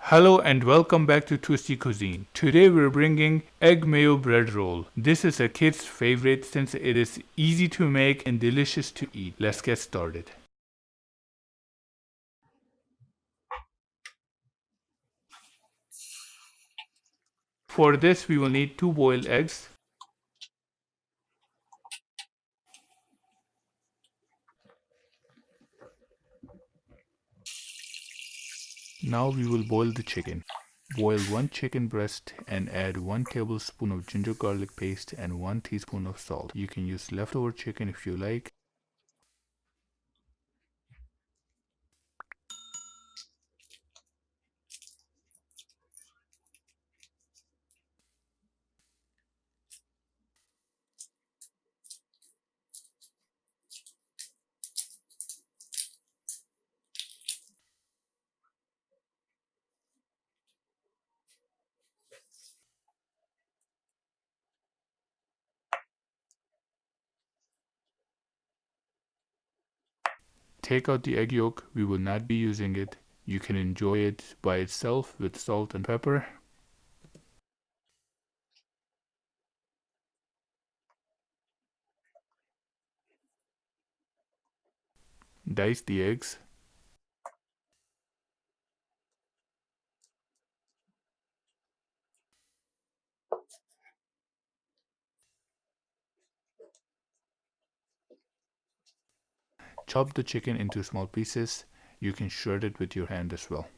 Hello and welcome back to Twisty Cuisine. Today we're bringing Egg Mayo Bread Roll. This is a kid's favorite since it is easy to make and delicious to eat. Let's get started. For this we will need 2 boiled eggs. Now we will boil the chicken. Boil 1 chicken breast and add 1 tablespoon of ginger garlic paste and 1 teaspoon of salt. You can use leftover chicken if you like. Take out the egg yolk, we will not be using it. You can enjoy it by itself with salt and pepper. Dice the eggs. Chop the chicken into small pieces. You can shred it with your hand as well.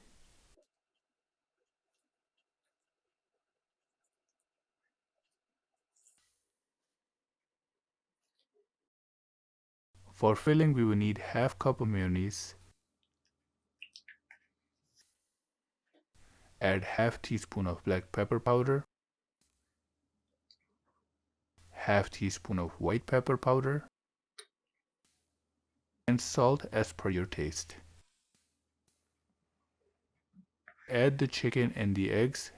For filling, we will need half cup of mayonnaise. Add half teaspoon of black pepper powder, half teaspoon of white pepper powder, and salt as per your taste. Add the chicken and the eggs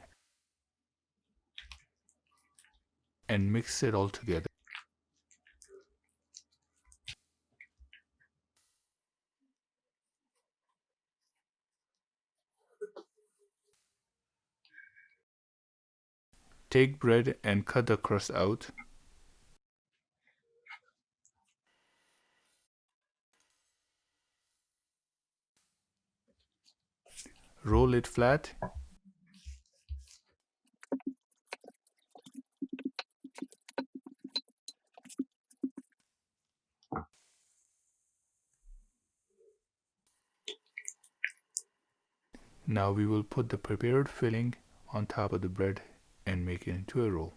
and mix it all together. Take bread and cut the crust out. Roll it flat. Now we will put the prepared filling on top of the bread and make it into a roll.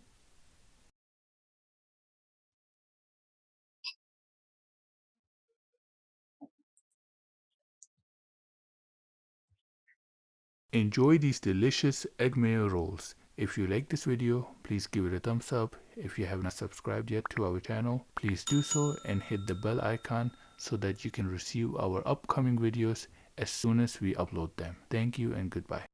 Enjoy these delicious egg mayo rolls. If you like this video, please give it a thumbs up. If you have not subscribed yet to our channel, please do so and hit the bell icon so that you can receive our upcoming videos as soon as we upload them. Thank you and goodbye.